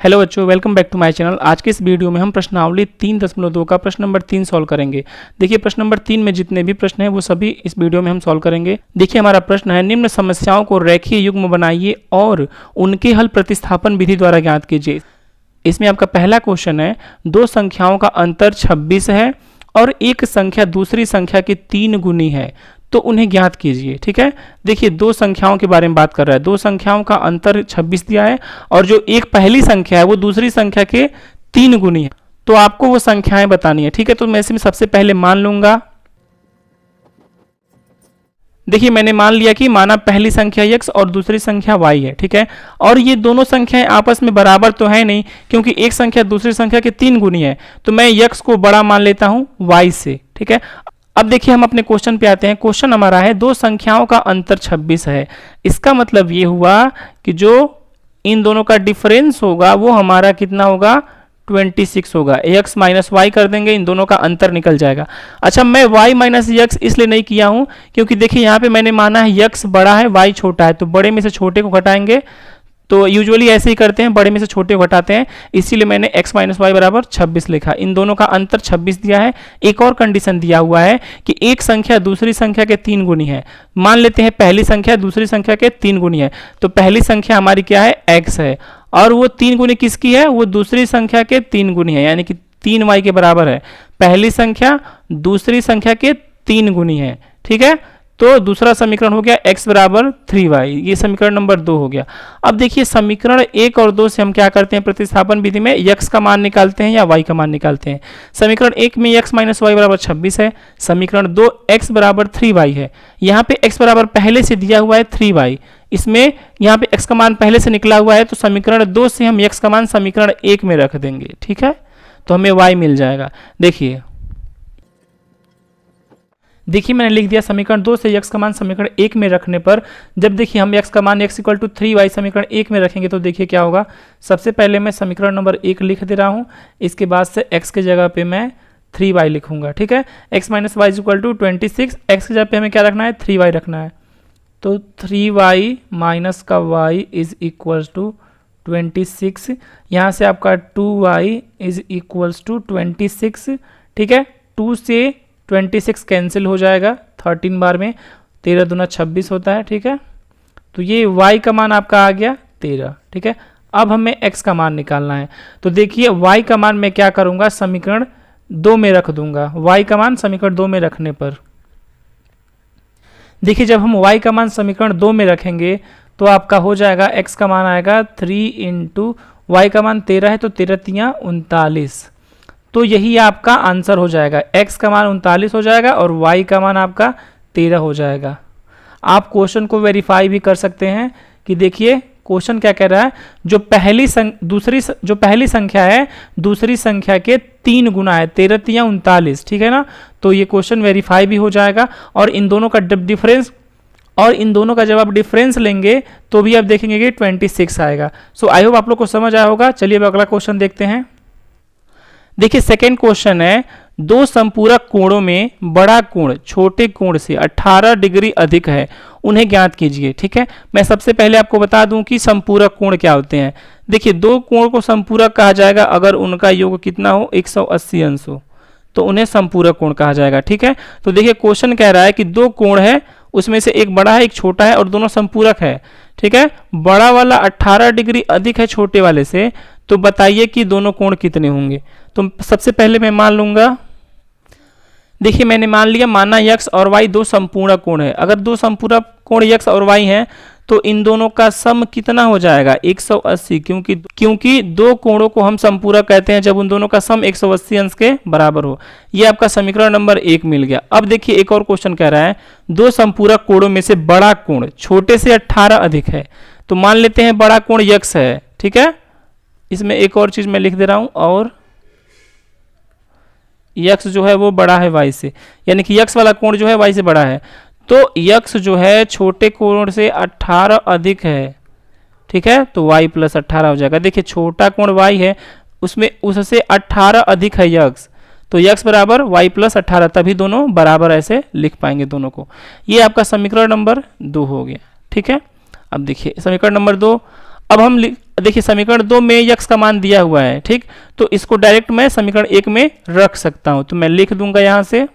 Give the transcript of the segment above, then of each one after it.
Hello बच्चों, welcome back to my channel. आज के इस वीडियो में हम प्रश्नावली 3.2 का प्रश्न नंबर 3 सॉल्व करेंगे। देखिए प्रश्न नंबर 3 में जितने भी प्रश्न हैं वो सभी इस वीडियो में हम सॉल्व करेंगे। देखिए हमारा प्रश्न है, निम्न समस्याओं को रेखीय युग्म बनाइए और उनके हल प्रतिस्थापन विधि द्वारा ज्ञात कीजिए। इसमें आपका पहला क्वेश्चन है, दो संख्याओं का अंतर 26 है और एक संख्या दूसरी संख्या की 3 गुनी है, तो उन्हें ज्ञात कीजिए। ठीक है, देखिए दो संख्याओं के बारे में बात कर रहा है। दो संख्याओं का अंतर 26 दिया है और जो एक पहली संख्या है वो दूसरी संख्या के 3 गुनी है, तो आपको वो संख्याएं बतानी है। ठीक है, तो मैं इसमें सबसे पहले मान लूंगा। देखिए मैंने मान लिया कि माना पहली संख्या x और दूसरी संख्या y है। ठीक है, और ये दोनों संख्याएं आपस में बराबर तो है नहीं, क्योंकि एक संख्या दूसरी संख्या के 3 गुनी है, तो मैं x को बड़ा मान लेता हूं y से। ठीक है, अब देखिए हम अपने क्वेश्चन पे आते हैं। क्वेश्चन हमारा है, दो संख्याओं का अंतर 26 है। इसका मतलब ये हुआ कि जो इन दोनों का डिफरेंस होगा वो हमारा कितना होगा, 26 होगा। x माइनस वाई कर देंगे, इन दोनों का अंतर निकल जाएगा। अच्छा, मैं y माइनस x इसलिए नहीं किया हूं क्योंकि देखिए यहाँ पे मैंने माना है x बड़ा है y छोटा है, तो बड़े में से छोटे को घटाएंगे। तो यूजुअली ऐसे ही करते हैं, बड़े में से छोटे को घटाते हैं, इसीलिए मैंने x माइनस वाई बराबर 26 लिखा। इन दोनों का अंतर 26 दिया है। एक और कंडीशन दिया हुआ है कि एक संख्या दूसरी संख्या के 3 गुनी है। मान लेते हैं पहली संख्या दूसरी संख्या के 3 गुनी है, तो पहली संख्या हमारी क्या है, x है, और वो 3 गुनी किसकी है, वो दूसरी संख्या के 3 गुनी है, यानी कि 3y के बराबर है। पहली संख्या दूसरी संख्या के 3 गुनी है। ठीक है, तो दूसरा समीकरण हो गया x बराबर 3y, ये समीकरण नंबर 2 हो गया। अब देखिए समीकरण 1 और 2 से हम क्या करते हैं, प्रतिस्थापन विधि में x का मान निकालते हैं या y का मान निकालते हैं। समीकरण 1 में x माइनस वाई बराबर 26 है, समीकरण 2 x बराबर 3y है। यहाँ पे x बराबर पहले से दिया हुआ है 3y, इसमें यहाँ पे x का मान पहले से निकला हुआ है, तो समीकरण 2 से हम x का मान समीकरण 1 में रख देंगे। ठीक है, तो हमें y मिल जाएगा। देखिए मैंने लिख दिया समीकरण 2 से x का मान समीकरण 1 में रखने पर, जब देखिए हम x का मान x इक्वल टू 3y समीकरण 1 में रखेंगे तो देखिए क्या होगा। सबसे पहले मैं समीकरण नंबर 1 लिख दे रहा हूँ, इसके बाद से x के जगह पे मैं 3y लिखूंगा। ठीक है, x minus y equal to 26, x की जगह पे हमें क्या रखना है, 3y रखना है, तो 3y माइनस का y इज इक्वल्स टू 26। यहाँ से आपका 2y इज इक्वल्स टू 26। ठीक है, 2 से 26 कैंसिल हो जाएगा 13 बार में, 13 दूना 26 होता है। ठीक है, तो ये y का मान आपका आ गया 13। ठीक है, अब हमें x का मान निकालना है, तो देखिए y का मान मैं क्या करूंगा, समीकरण 2 में रख दूंगा। y का मान समीकरण 2 में रखने पर देखिए जब हम y का मान समीकरण 2 में रखेंगे तो आपका हो जाएगा, x का मान आएगा 3 इंटू y का मान 13 है, तो 13 तियां 39, तो यही आपका आंसर हो जाएगा। x का मान 39 हो जाएगा और y का मान आपका 13 हो जाएगा। आप क्वेश्चन को वेरीफाई भी कर सकते हैं कि देखिए क्वेश्चन क्या कह रहा है, जो पहली संख्या है दूसरी संख्या के 3 गुना है, 13 तियां 39। ठीक है ना, तो ये क्वेश्चन वेरीफाई भी हो जाएगा। और इन दोनों का जब आप डिफरेंस लेंगे तो भी आप देखेंगे कि 26 आएगा। सो आई होप आप लोग को समझ आया होगा। चलिए अब अगला क्वेश्चन देखते हैं। देखिए सेकेंड क्वेश्चन है, दो संपूरक कोणों में बड़ा कोण छोटे कोण से 18 डिग्री अधिक है, उन्हें ज्ञात कीजिए। ठीक है, मैं सबसे पहले आपको बता दूं कि संपूरक कोण क्या होते हैं। देखिए दो कोण को संपूरक कहा जाएगा अगर उनका योग कितना हो, 180 अंश हो, तो उन्हें संपूरक कोण कहा जाएगा। ठीक है, तो देखिए क्वेश्चन कह रहा है कि दो कोण है, उसमें से एक बड़ा है एक छोटा है और दोनों संपूरक है। ठीक है, बड़ा वाला 18 डिग्री अधिक है छोटे वाले से, तो बताइए कि दोनों कोण कितने होंगे। तो सबसे पहले मैं मान लूंगा, देखिए मैंने मान लिया, माना x और y दो संपूर्ण कोण है। अगर दो संपूर्ण कोण x और y हैं तो इन दोनों का सम कितना हो जाएगा, 180, क्योंकि दो कोणों को हम संपूरक कहते हैं जब उन दोनों का सम 180 अंश के बराबर हो। ये आपका समीकरण नंबर 1 मिल गया। अब देखिए एक और क्वेश्चन कह रहा है, दो संपूरक कोणों में से बड़ा कोण छोटे से 18 अधिक है, तो मान लेते हैं बड़ा कोण x है। ठीक है, इसमें एक और चीज मैं लिख दे रहा हूं, और x जो है वो बड़ा है y से, यानी कि x वाला कोण जो है y से बड़ा है, तो x जो है छोटे कोण से 18 अधिक है। ठीक है, तो y प्लस 18 हो जाएगा। देखिए छोटा कोण y है, उसमें उससे 18 अधिक है x, तो x बराबर y प्लस 18, तभी दोनों बराबर ऐसे लिख पाएंगे दोनों को। ये आपका समीकरण नंबर 2 हो गया। ठीक है, अब देखिए समीकरण नंबर 2, अब हम देखिए समीकरण 2 में यक्स का मान दिया हुआ है, ठीक, तो इसको डायरेक्ट मैं समीकरण 1 में रख सकता हूं, तो मैं लिख दूंगा यहां से।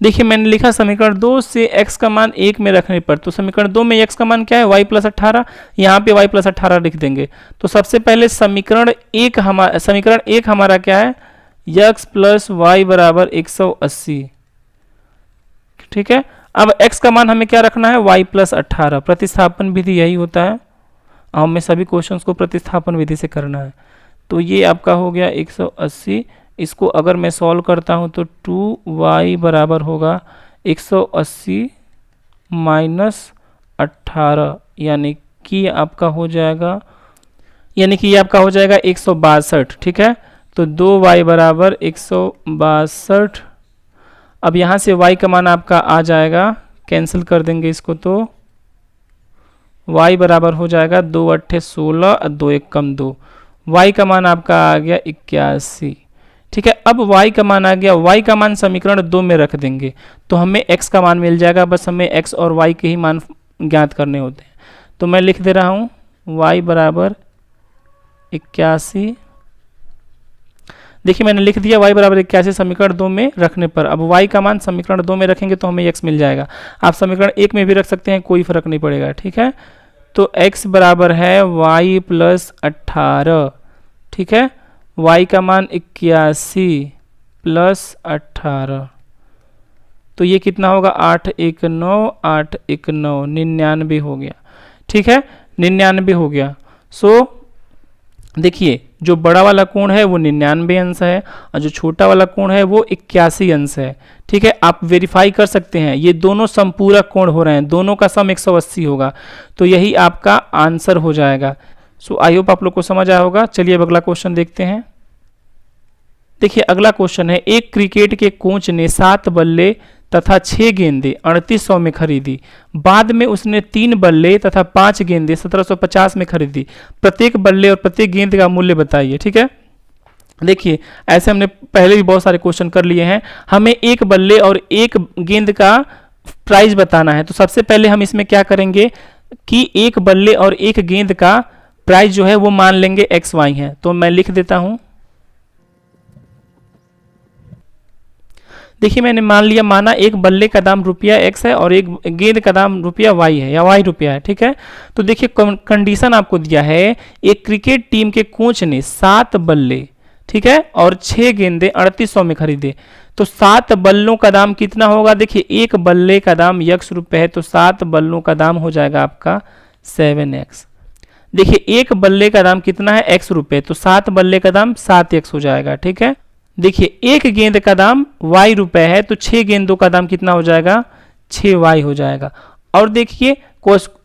देखिए मैंने लिखा समीकरण 2 से x का मान 1 में रखने पर, तो समीकरण 2 में x का मान क्या है, y प्लस 18, यहाँ पे y प्लस 18 लिख देंगे। तो सबसे पहले समीकरण 1 हमारा क्या है, x प्लस वाई बराबर 180, ठीक है। अब x का मान हमें क्या रखना है, y प्लस 18, प्रतिस्थापन विधि यही होता है, हमें सभी क्वेश्चंस को प्रतिस्थापन विधि से करना है। तो ये आपका हो गया 180, इसको अगर मैं सॉल्व करता हूं तो 2y बराबर होगा 180 माइनस 18, यानी कि आपका हो जाएगा, यानी कि ये आपका हो जाएगा 162, ठीक है। तो 2y बराबर 162। अब यहाँ से y का मान आपका आ जाएगा, कैंसिल कर देंगे इसको, तो y बराबर हो जाएगा 2 अट्ठे 16 और 2 एक कम 2, y का मान आपका आ गया 81, ठीक है। अब y का मान आ गया, y का मान समीकरण 2 में रख देंगे तो हमें x का मान मिल जाएगा, बस हमें x और y के ही मान ज्ञात करने होते हैं। तो मैं लिख दे रहा हूँ y बराबर 81, देखिए मैंने लिख दिया y बराबर 81 समीकरण 2 में रखने पर। अब y का मान समीकरण 2 में रखेंगे तो हमें x मिल जाएगा, आप समीकरण 1 में भी रख सकते हैं, कोई फर्क नहीं पड़ेगा, ठीक है। तो x बराबर है y प्लस 18, ठीक है, y का मान 81 प्लस 18, तो ये कितना होगा 8 1 9, 8 1 9, 99 हो गया, ठीक है, 99 हो गया। सो देखिए जो बड़ा वाला कोण है वो 99 अंश है और जो छोटा वाला कोण है वो 81 अंश है, ठीक है। आप वेरीफाई कर सकते हैं, ये दोनों समपूरक कोण हो रहे हैं, दोनों का सम 180 होगा, तो यही आपका आंसर हो जाएगा। सो आई होप आप लोग को समझ आया होगा। चलिए अब अगला क्वेश्चन देखते हैं। देखिए अगला क्वेश्चन है, एक क्रिकेट के कोच ने 7 बल्ले तथा 6 गेंदें 3800 में खरीदी, बाद में उसने 3 बल्ले तथा 5 गेंदें 1750 में खरीदी, प्रत्येक बल्ले और प्रत्येक गेंद का मूल्य बताइए, ठीक है। देखिए ऐसे हमने पहले भी बहुत सारे क्वेश्चन कर लिए हैं, हमें एक बल्ले और एक गेंद का प्राइस बताना है। तो सबसे पहले हम इसमें क्या करेंगे कि एक बल्ले और एक गेंद का प्राइस जो है वो मान लेंगे XY है, तो मैं लिख देता हूं। देखिए मैंने मान लिया, माना एक बल्ले का दाम ₹X है और एक गेंद का दाम ₹Y है या Y रुपया है, ठीक है। तो देखिए कंडीशन आपको दिया है, एक क्रिकेट टीम के कोच ने 7 बल्ले, ठीक है, और 6 गेंदें 3800 में खरीदे, तो 7 बल्लों का दाम कितना होगा। देखिए एक बल्ले का दाम X रुपये है, तो 7 बल्लों का दाम हो जाएगा आपका 7X। देखिए एक बल्ले का दाम कितना है X रुपये, तो 7 बल्ले का दाम 7X हो जाएगा, ठीक है। देखिए एक गेंद का दाम Y रुपये है, तो 6 गेंदों का दाम कितना हो जाएगा, 6Y हो जाएगा। और देखिए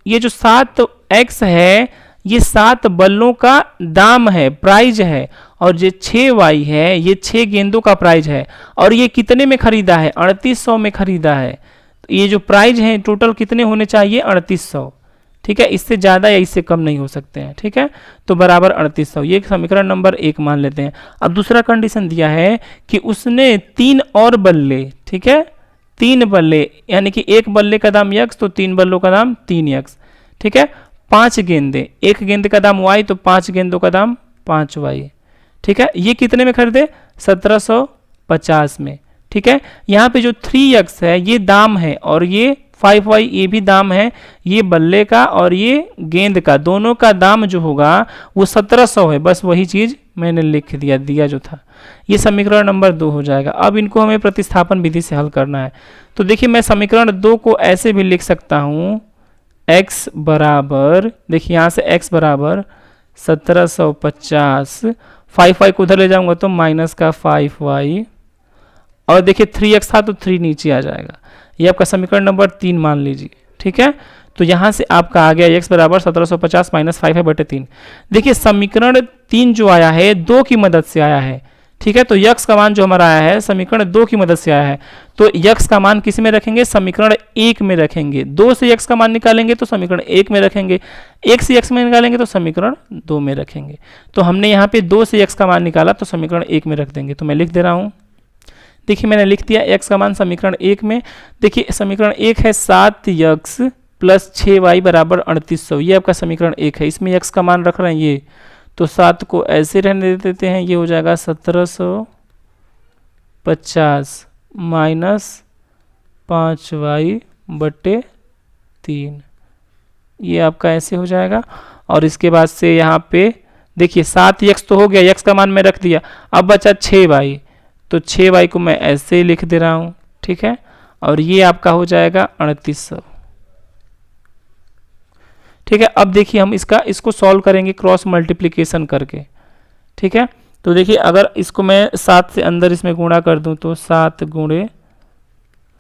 ये जो 7X है ये 7 बल्लों का दाम है, प्राइज है, और जो 6Y है ये 6 गेंदों का प्राइज है, और ये कितने में खरीदा है, 3800 में खरीदा है। तो ये जो प्राइज है टोटल कितने होने चाहिए, 3800, ठीक है, इससे ज़्यादा या इससे कम नहीं हो सकते हैं, ठीक है। तो बराबर 3800, ये समीकरण नंबर 1 मान लेते हैं। अब दूसरा कंडीशन दिया है कि उसने 3 और बल्ले, ठीक है, 3 बल्ले, यानी कि एक बल्ले का दाम X, तो 3 बल्लों का दाम 3X, ठीक है। 5 गेंदे, एक गेंद का दाम Y, तो 5 गेंदों का दाम 5Y, ठीक है। ये कितने में खरीदे, 1750 में, ठीक है। यहाँ पे जो 3X है ये दाम है और ये 5Y ये भी दाम है, ये बल्ले का और ये गेंद का, दोनों का दाम जो होगा वो 1700 है, बस वही चीज मैंने लिख दिया जो था। ये समीकरण नंबर 2 हो जाएगा। अब इनको हमें प्रतिस्थापन विधि से हल करना है। तो देखिए मैं समीकरण 2 को ऐसे भी लिख सकता हूं, x बराबर, देखिए यहां से x बराबर 1750, 5y को उधर ले जाऊंगा तो माइनस का 5y, और देखिए 3x था तो 3 नीचे आ जाएगा, ये आपका समीकरण नंबर 3 मान लीजिए, ठीक है। तो यहां से आपका आ गया x बराबर 1750 माइनस 5/3। देखिए समीकरण 3 जो आया है 2 की मदद से आया है, ठीक है। तो x का मान जो हमारा आया है समीकरण 2 की मदद से आया है, तो x का मान किस में रखेंगे, समीकरण 1 में रखेंगे। 2 से x का मान निकालेंगे तो समीकरण 1 में रखेंगे, 1 से x में निकालेंगे तो समीकरण 2 में रखेंगे। तो हमने यहाँ पे 2 से x का मान निकाला तो समीकरण 1 में रख देंगे। तो मैं लिख दे रहा हूँ, देखिए मैंने लिख दिया x का मान समीकरण 1 में। देखिए समीकरण 1 है 7x प्लस 6y बराबर 3800। ये आपका समीकरण 1 है। इसमें x का मान रख रहे हैं ये, तो 7 को ऐसे रहने देते हैं। ये हो जाएगा 1750 माइनस 5y/3। ये आपका ऐसे हो जाएगा। और इसके बाद से यहाँ पे देखिए 7x तो हो गया, x का मान मैं रख दिया। अब बचा 6y, तो 6y को मैं ऐसे लिख दे रहा हूँ, ठीक है। और ये आपका हो जाएगा 3800, ठीक है। अब देखिए हम इसको सॉल्व करेंगे क्रॉस मल्टीप्लिकेशन करके, ठीक है। तो देखिए अगर इसको मैं 7 से अंदर इसमें गुणा कर दूं तो 7 गुणे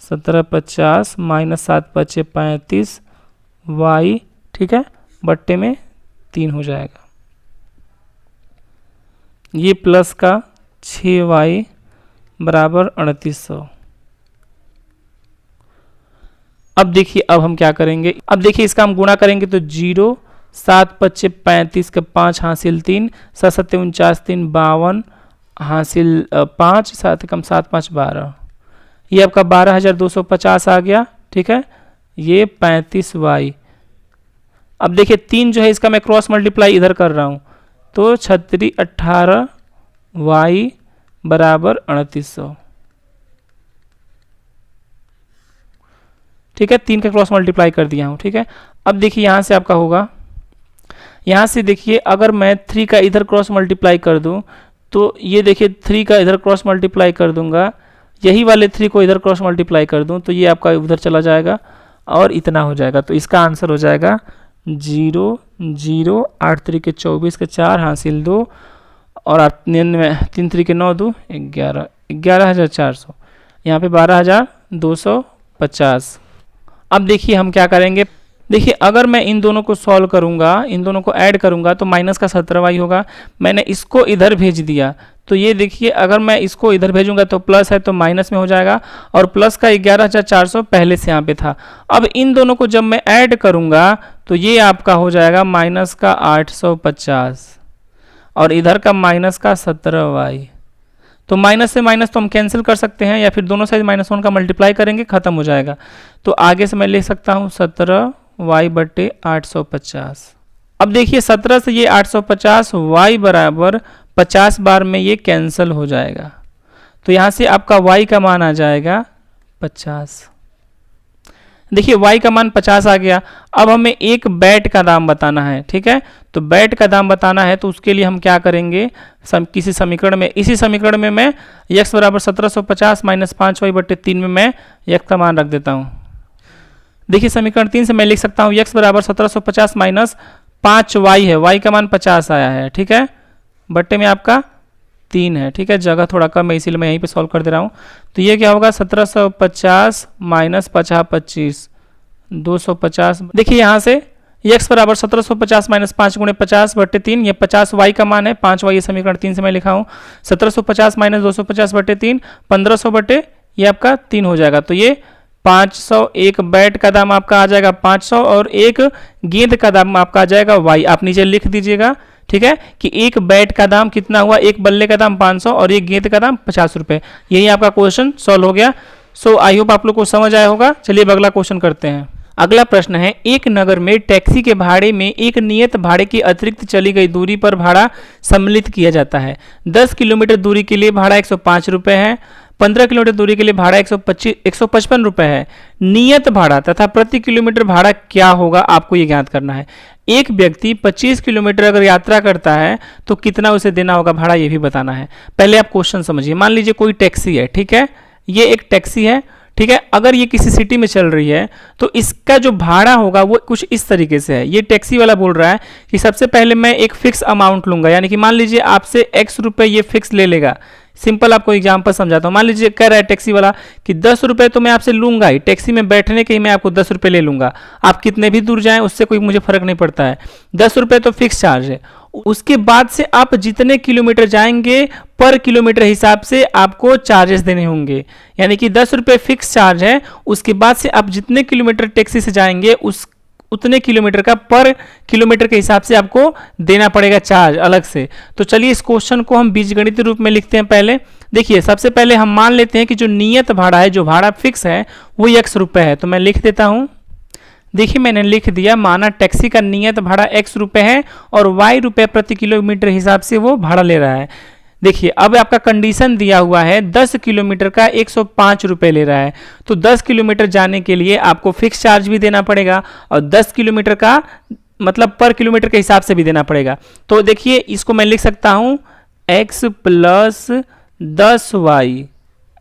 1750 माइनस 7 × 35 y, ठीक है, बट्टे में 3 हो जाएगा। ये प्लस का 6y बराबर 3800। अब देखिए अब हम क्या करेंगे, अब देखिए इसका हम गुणा करेंगे तो 0 7 × 5 35 का 5 हासिल 3 7 7 49 3 52 हासिल 5 7 कम 7 5 12। ये आपका 12250 आ गया, ठीक है। ये 35y। अब देखिए 3 जो है इसका मैं क्रॉस मल्टीप्लाई इधर कर रहा हूँ, तो 36 18y बराबर 3800, ठीक है। 3 का क्रॉस मल्टीप्लाई कर दिया हूँ, ठीक है। अब देखिए यहाँ से आपका होगा, यहाँ से देखिए अगर मैं 3 का इधर क्रॉस मल्टीप्लाई कर दूँ तो ये देखिए 3 का इधर क्रॉस मल्टीप्लाई कर दूंगा, यही वाले 3 को इधर क्रॉस मल्टीप्लाई कर दूँ तो ये आपका उधर चला जाएगा और इतना हो जाएगा। तो इसका आंसर हो जाएगा 0 0 8 3 के 24 के 4 हासिल 2 और 3 3 के 9 2 11 11400, यहाँ पे 12250। अब देखिए हम क्या करेंगे, देखिए अगर मैं इन दोनों को सॉल्व करूंगा, इन दोनों को ऐड करूंगा तो माइनस का 17y होगा। मैंने इसको इधर भेज दिया तो ये देखिए अगर मैं इसको इधर भेजूंगा तो प्लस है तो माइनस में हो जाएगा, और प्लस का 11400 पहले से यहाँ पे था। अब इन दोनों को जब मैं ऐड करूंगा तो ये आपका हो जाएगा माइनस का 850 और इधर का माइनस का 17y। तो माइनस से माइनस तो हम कैंसिल कर सकते हैं या फिर दोनों साइड -1 का मल्टीप्लाई करेंगे, खत्म हो जाएगा। तो आगे से मैं लिख सकता हूँ 17y/850। अब देखिए 17 से ये 850 y बराबर 50 बार में ये कैंसिल हो जाएगा, तो यहाँ से आपका y का मान आ जाएगा 50। देखिए y का मान 50 आ गया। अब हमें एक बैट का दाम बताना है, ठीक है। तो बैट का दाम बताना है तो उसके लिए हम क्या करेंगे, किसी समीकरण में, इसी समीकरण में मैं x बराबर 1750 माइनस 5y/3 में मैं x का मान रख देता हूँ। देखिए समीकरण 3 से मैं लिख सकता हूँ x बराबर 1750 माइनस 5y है, y का मान 50 आया है, ठीक है, बट्टे में आपका 3 है, ठीक है। जगह थोड़ा कम है इसीलिए मैं यहीं पे सॉल्व कर दे रहा हूँ। तो ये क्या होगा 1750 माइनस 50 25 250। देखिए यहाँ से x बराबर 1750 माइनस 5 × 50/3, ये 50 y का मान है, 5y ये समीकरण 3 से मैं लिखा हूँ। 1750 माइनस 250/3 1500 ये आपका 3 हो जाएगा। तो ये 500, एक बैट का दाम आपका आ जाएगा 500 और एक गेंद का दाम आपका आ जाएगा y। आप नीचे लिख दीजिएगा, ठीक है, कि एक बैट का दाम कितना हुआ, एक बल्ले का दाम 500 और एक गेंद का दाम 50 रुपए। यही आपका क्वेश्चन सॉल्व हो गया। सो आई होप आप लोग को समझ आया होगा। चलिए अब अगला क्वेश्चन करते हैं। अगला प्रश्न है, एक नगर में टैक्सी के भाड़े में एक नियत भाड़े के अतिरिक्त चली गई दूरी पर भाड़ा सम्मिलित किया जाता है। 10 किलोमीटर दूरी के लिए भाड़ा 105 रुपये है, 15 किलोमीटर दूरी के लिए भाड़ा 155 रुपये है। नियत भाड़ा तथा प्रति किलोमीटर भाड़ा क्या होगा, आपको ये ज्ञात करना है। एक व्यक्ति 25 किलोमीटर अगर यात्रा करता है तो कितना उसे देना होगा भाड़ा, ये भी बताना है। पहले आप क्वेश्चन समझिए। मान लीजिए कोई टैक्सी है, ठीक है, ये एक टैक्सी है, ठीक है। अगर ये किसी सिटी में चल रही है तो इसका जो भाड़ा होगा वो कुछ इस तरीके से है। ये टैक्सी वाला बोल रहा है कि सबसे पहले मैं एक फिक्स अमाउंट लूंगा, यानी कि मान लीजिए आपसे x रुपये ये फिक्स ले लेगा। सिंपल आपको एग्जांपल समझाता हूँ। मान लीजिए कह रहा है टैक्सी वाला कि 10 रुपये तो मैं आपसे लूंगा ही, टैक्सी में बैठने के ही मैं आपको 10 रुपये ले लूंगा। आप कितने भी दूर जाएं उससे कोई मुझे फर्क नहीं पड़ता है, 10 रुपये तो फिक्स चार्ज है। उसके बाद से आप जितने किलोमीटर जाएंगे पर किलोमीटर हिसाब से आपको चार्जेस देने होंगे, यानी कि 10 रुपये फिक्स चार्ज है। उसके बाद से आप जितने किलोमीटर टैक्सी से जाएंगे उतने किलोमीटर का पर किलोमीटर के हिसाब से आपको देना पड़ेगा चार्ज अलग से। तो चलिए इस क्वेश्चन को हम बीजगणितीय रूप में लिखते हैं। पहले देखिए सबसे पहले हम मान लेते हैं कि जो नियत भाड़ा है, जो भाड़ा फिक्स है वो x रुपये है। तो मैं लिख देता हूं देखिए मैंने लिख दिया, माना टैक्सी का नियत भाड़ा x रुपए है और y रुपए प्रति किलोमीटर हिसाब से वो भाड़ा ले रहा है। देखिए अब आपका कंडीशन दिया हुआ है 10 किलोमीटर का 105 रुपए ले रहा है, तो 10 किलोमीटर जाने के लिए आपको फिक्स चार्ज भी देना पड़ेगा और 10 किलोमीटर का मतलब पर किलोमीटर के हिसाब से भी देना पड़ेगा। तो देखिए इसको मैं लिख सकता हूं x प्लस 10y।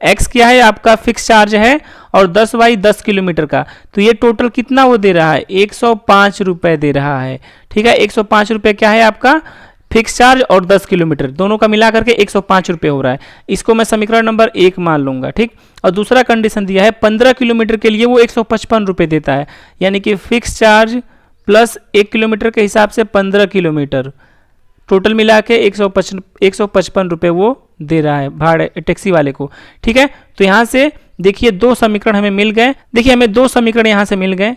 x क्या है आपका फिक्स चार्ज है और 10y 10 किलोमीटर का, तो ये टोटल कितना वो दे रहा है 105 रुपए दे रहा है। ठीक है, 105 रुपए क्या है आपका फिक्स चार्ज और 10 किलोमीटर दोनों का मिला करके 105 रुपए हो रहा है। इसको मैं समीकरण नंबर 1 मान लूंगा। ठीक, और दूसरा कंडीशन दिया है 15 किलोमीटर के लिए वो 155 रुपए देता है, यानी कि फिक्स चार्ज प्लस 1 किलोमीटर के हिसाब से 15 किलोमीटर टोटल मिला के 155 रुपए वो दे रहा है भाड़े टैक्सी वाले को। ठीक है, तो यहाँ से देखिए दो समीकरण हमें मिल गए। देखिए हमें दो समीकरण यहाँ से मिल गए।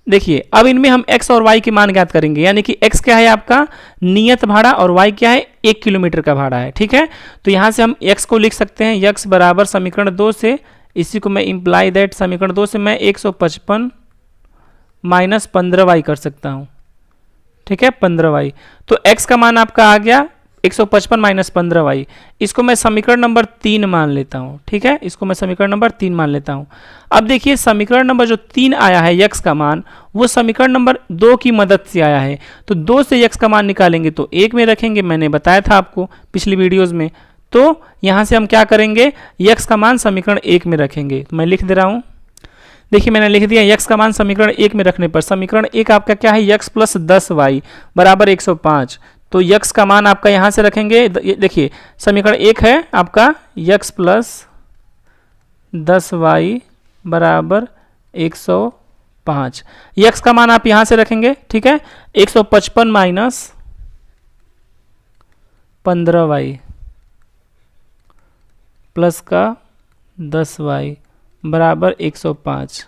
देखिए अब इनमें हम x और y की मान ज्ञात करेंगे, यानी कि x क्या है आपका नियत भाड़ा और y क्या है 1 किलोमीटर का भाड़ा है। ठीक है, तो यहाँ से हम x को लिख सकते हैं x बराबर समीकरण 2 से, इसी को मैं इम्प्लाई दैट समीकरण 2 से मैं 155 माइनस 15y कर सकता हूँ। ठीक है, 15y, तो x का मान आपका आ गया 155 माइनस 15y। इसको मैं समीकरण नंबर 3 मान लेता हूँ। ठीक है, इसको मैं समीकरण नंबर 3 मान लेता हूँ। अब देखिए समीकरण नंबर जो 3 आया है x का मान, वो समीकरण नंबर 2 की मदद से आया है, तो 2 से x का मान निकालेंगे तो 1 में रखेंगे, मैंने बताया था आपको पिछली वीडियोज़ में। तो यहाँ से हम क्या करेंगे x का मान समीकरण 1 में रखेंगे। मैं लिख दे रहा हूँ, देखिए मैंने लिख दिया x का मान समीकरण 1 में रखने पर समीकरण 1 आपका क्या है x प्लस 10y बराबर 105। तो x का मान आपका यहाँ से रखेंगे, देखिए समीकरण 1 है आपका x प्लस 10y बराबर 105। x का मान आप यहाँ से रखेंगे। ठीक है, 155 माइनस 15y प्लस का 10y बराबर 105।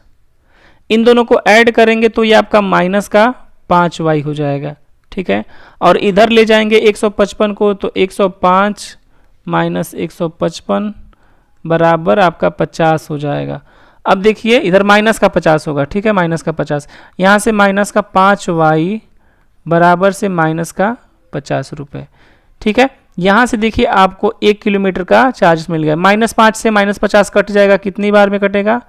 इन दोनों को ऐड करेंगे तो ये आपका माइनस का 5y हो जाएगा। ठीक है, और इधर ले जाएंगे 155 को, तो 105 माइनस 155 बराबर आपका 50 हो जाएगा। अब देखिए इधर माइनस का 50 होगा। ठीक है, माइनस का 50, यहाँ से माइनस का 5y बराबर से माइनस का 50 रुपये। ठीक है, यहाँ से देखिए आपको 1 किलोमीटर का चार्ज मिल गया। -5 से -50 कट जाएगा, कितनी बार में कटेगा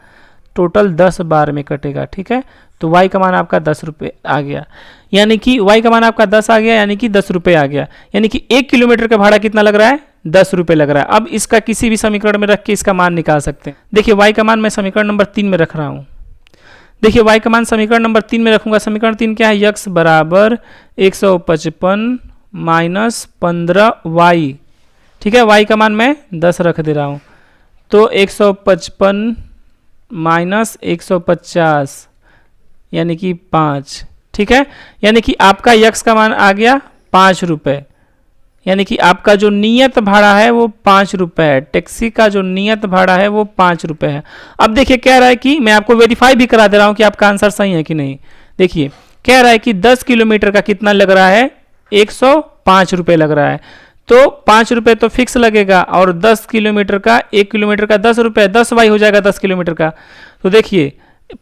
टोटल 10 बार में कटेगा। ठीक है, तो y का मान आपका 10 रुपये आ गया, यानी कि y का मान आपका 10 आ गया, यानी कि 10 रुपये आ गया, यानी कि 1 किलोमीटर का भाड़ा कितना लग रहा है 10 रुपये लग रहा है। अब इसका किसी भी समीकरण में रख के इसका मान निकाल सकते हैं। देखिए y का मान मैं समीकरण नंबर 3 में रख रहा हूँ। देखिए y का मान समीकरण नंबर 3 में रखूंगा। समीकरण 3 क्या है x बराबर 155 माइनस 15y। ठीक है, y का मान मैं 10 रख दे रहा हूँ, तो 155 माइनस 150 यानी कि 5। ठीक है, यानी कि आपका x का मान आ गया 5 रुपये, यानी कि आपका जो नियत भाड़ा है वो 5 रुपये है। टैक्सी का जो नियत भाड़ा है वो 5 रुपये है। अब देखिए कह रहा है कि मैं आपको वेरीफाई भी करा दे रहा हूँ कि आपका आंसर सही है कि नहीं। देखिए कह रहा है कि 10 किलोमीटर का कितना लग रहा है 105 रुपये लग रहा है, तो 5 रुपये तो फिक्स लगेगा और 10 किलोमीटर का 1 किलोमीटर का 10 रुपये, 10y हो जाएगा 10 किलोमीटर का। तो देखिए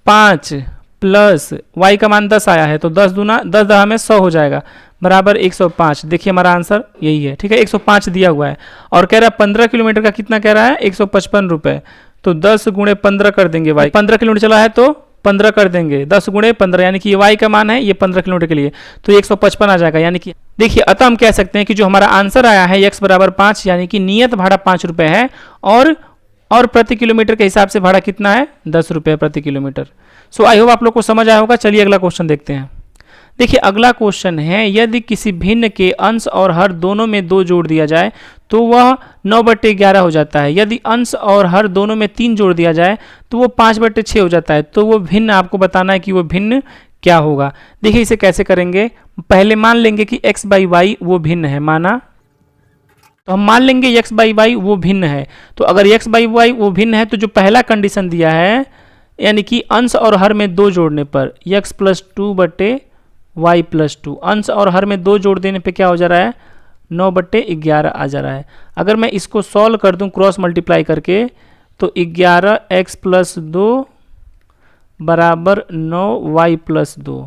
5 प्लस y का मान 10 आया है, तो 10 दूना 10 दहा में 100 हो जाएगा बराबर 105। देखिए हमारा आंसर यही है। ठीक है, 105 दिया हुआ है और कह रहा है 15 किलोमीटर का कितना कह रहा है 155 रुपये, तो 10 गुणे 15 कर देंगे। y 15 किलोमीटर चला है तो 15 कर देंगे, 10 गुणे 15, यानी कि ये y का मान है ये 15 किलोमीटर के लिए, तो 155 आ जाएगा। यानी कि देखिए अतः हम कह सकते हैं कि जो हमारा आंसर आया है x बराबर 5, यानी कि नियत भाड़ा 5 रुपये है और प्रति किलोमीटर के हिसाब से भाड़ा कितना है 10 रुपये प्रति किलोमीटर। सो आई होप आप लोग को समझ आया होगा। चलिए अगला क्वेश्चन देखते हैं। देखिए अगला क्वेश्चन है, यदि किसी भिन्न के अंश और हर दोनों में 2 जोड़ दिया जाए तो वह 9/11 हो जाता है। यदि अंश और हर दोनों में 3 जोड़ दिया जाए तो वो 5/6 हो जाता है। तो वो भिन्न आपको बताना है कि वो भिन्न क्या होगा। देखिए इसे कैसे करेंगे, पहले मान लेंगे कि x बाई वाई वो भिन्न है, माना तो हम मान लेंगे x बाई वाई वो भिन्न है। तो अगर x बाई वाई वो भिन्न है तो जो पहला कंडीशन दिया है, यानी कि अंश और हर में 2 जोड़ने पर x प्लस 2/y प्लस 2, अंश और हर में 2 जोड़ देने पे क्या हो जा रहा है 9/11 आ जा रहा है। अगर मैं इसको सॉल्व कर दूं क्रॉस मल्टीप्लाई करके तो 11x प्लस 2 बराबर 9y प्लस 2।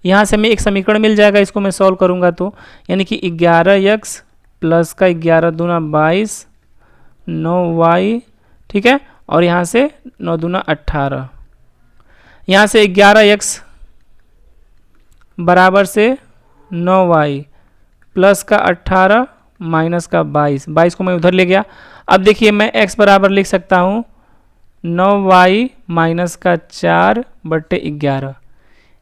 यहाँ से हमें एक समीकरण मिल जाएगा, इसको मैं सॉल्व करूँगा तो, यानी कि 11x प्लस का 11 दूना 22, 9y, ठीक है, और यहाँ से 9 दूना 18। यहाँ से 11x बराबर से 9y प्लस का 18 माइनस का 22 को मैं उधर ले गया। अब देखिए मैं x बराबर लिख सकता हूँ 9y माइनस का 4 बट्टे 11।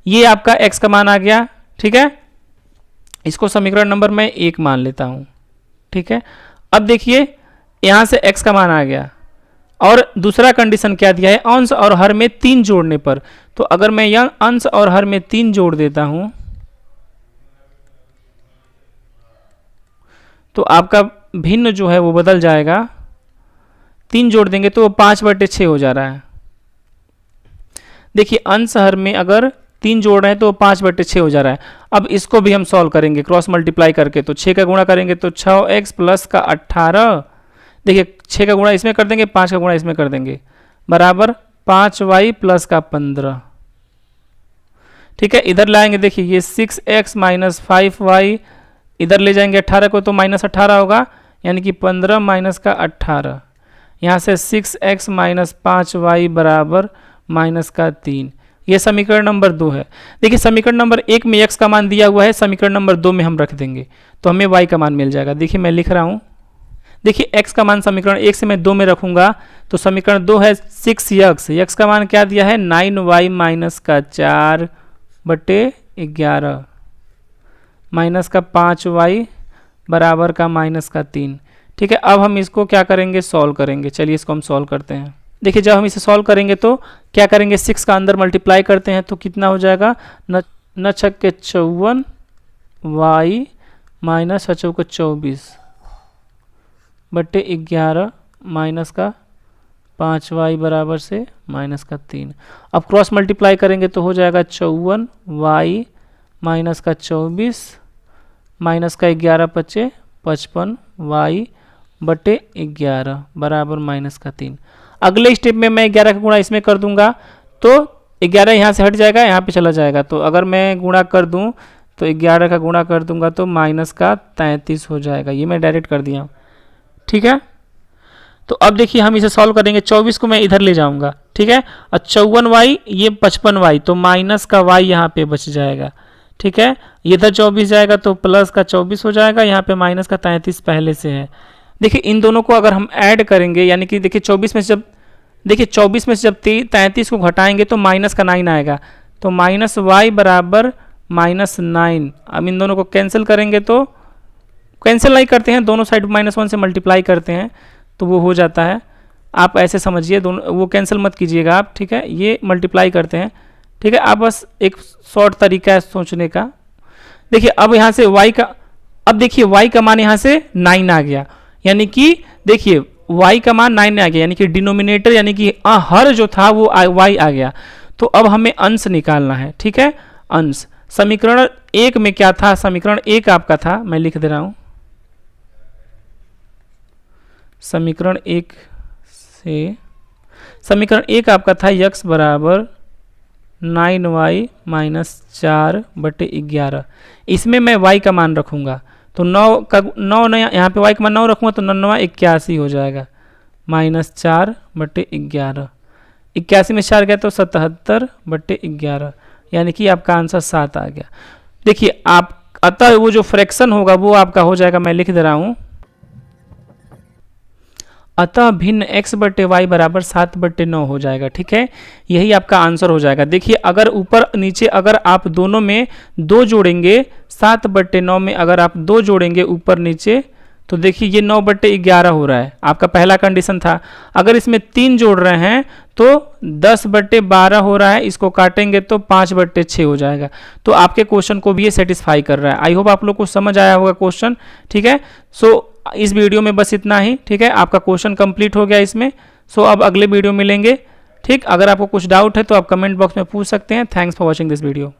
ये आपका x का मान आ गया, ठीक है। इसको समीकरण नंबर मैं 1 मान लेता हूँ, ठीक है। अब देखिए यहाँ से x का मान आ गया, और दूसरा कंडीशन क्या दिया है, अंश और हर में 3 जोड़ने पर। तो अगर मैं यह अंश और हर में 3 जोड़ देता हूँ तो आपका भिन्न जो है वो बदल जाएगा। 3 जोड़ देंगे तो वो 5/6 हो जा रहा है। देखिए अंश हर में अगर 3 जोड़ रहे हैं तो 5/6 हो जा रहा है। अब इसको भी हम सॉल्व करेंगे क्रॉस मल्टीप्लाई करके, तो 6 का गुणा करेंगे तो 6x प्लस का 18, देखिए 6 का गुणा इसमें कर देंगे, 5 का गुणा इसमें कर देंगे, बराबर 5y प्लस का 15, ठीक है। इधर लाएंगे, देखिए ये 6x माइनस 5y, इधर ले जाएंगे 18 को तो माइनस 18 होगा, यानी कि 15 माइनस का 18। यहाँ से 6x माइनस 5y बराबर माइनस का 3। ये समीकरण नंबर 2 है। देखिए समीकरण नंबर 1 में x का मान दिया हुआ है, समीकरण नंबर 2 में हम रख देंगे तो हमें y का मान मिल जाएगा। देखिए मैं लिख रहा हूँ, देखिए x का मान समीकरण 1 से मैं 2 में रखूंगा तो समीकरण 2 है 6x, x का मान क्या दिया है 9y माइनस का 4 बटे 11 माइनस का 5y बराबर का माइनस का 3, ठीक है। अब हम इसको क्या करेंगे, सॉल्व करेंगे। चलिए इसको हम सॉल्व करते हैं। देखिए जब हम इसे सॉल्व करेंगे तो क्या करेंगे, 6 का अंदर मल्टीप्लाई करते हैं तो कितना हो जाएगा, न छक के 54 y माइनस 24 बट्टे 11 माइनस का 5y बराबर से माइनस का 3। अब क्रॉस मल्टीप्लाई करेंगे तो हो जाएगा 54 y माइनस का 24 माइनस का 11 × 5 = 55 y बटे 11 बराबर माइनस का 3। अगले स्टेप में मैं 11 का गुणा इसमें कर दूंगा तो 11 यहाँ से हट जाएगा, यहाँ पे चला जाएगा। तो अगर मैं गुणा कर दूं तो 11 का गुणा कर दूंगा तो माइनस का 33 हो जाएगा। ये मैं डायरेक्ट कर दिया, ठीक है। तो अब देखिए हम इसे सॉल्व करेंगे। 24 को मैं इधर ले जाऊंगा, ठीक है, और 54y ये 55y, तो माइनस का y यहाँ पे बच जाएगा, ठीक है। इधर 24 जाएगा तो प्लस का 24 हो जाएगा, यहाँ पे माइनस का 33 पहले से है। देखिए इन दोनों को अगर हम ऐड करेंगे, यानी कि देखिए 24 में से जब 33 को घटाएंगे तो माइनस का 9 आएगा, तो माइनस y बराबर माइनस 9। अब इन दोनों को कैंसिल करेंगे तो कैंसिल नहीं करते हैं, दोनों साइड -1 से मल्टीप्लाई करते हैं तो वो हो जाता है। आप ऐसे समझिए, दोनों वो कैंसिल मत कीजिएगा आप, ठीक है, ये मल्टीप्लाई करते हैं, ठीक है। आप बस एक शॉर्ट तरीका है सोचने का। देखिए अब यहाँ से y का, अब देखिए y का मान यहाँ से 9 आ गया, यानी कि देखिए y का मान 9 आ गया, यानी कि डिनोमिनेटर यानी कि हर जो था वो y आ गया। तो अब हमें अंश निकालना है, ठीक है। अंश समीकरण 1 में क्या था, समीकरण 1 आपका था, मैं लिख दे रहा हूँ, समीकरण 1 से समीकरण 1 आपका था x बराबर 9y माइनस 4 बटे 11। इसमें मैं y का मान रखूँगा तो 9 यहाँ पे y का मान 9 रखूँगा तो 9 81 हो जाएगा, माइनस 4 बटे 11। 81 में 4 गया तो 77 बटे 11, यानी कि आपका आंसर 7 आ गया। देखिए आप अतः वो जो फ्रैक्शन होगा वो आपका हो जाएगा, मैं लिख दे रहा हूँ, अतः भिन्न x बटे y बराबर 7/9 हो जाएगा, ठीक है। यही आपका आंसर हो जाएगा। देखिए अगर ऊपर नीचे अगर आप दोनों में 2 जोड़ेंगे, 7/9 में अगर आप 2 जोड़ेंगे ऊपर नीचे तो देखिए ये 9/11 हो रहा है, आपका पहला कंडीशन था। अगर इसमें 3 जोड़ रहे हैं तो 10/12 हो रहा है, इसको काटेंगे तो 5/6 हो जाएगा। तो आपके क्वेश्चन को भी ये सेटिस्फाई कर रहा है। आई होप आप लोग को समझ आया होगा क्वेश्चन, ठीक है। सो इस वीडियो में बस इतना ही, ठीक है, आपका क्वेश्चन कंप्लीट हो गया इसमें। सो अब अगले वीडियो मिलेंगे, ठीक। अगर आपको कुछ डाउट है तो आप कमेंट बॉक्स में पूछ सकते हैं। Thanks for watching this video.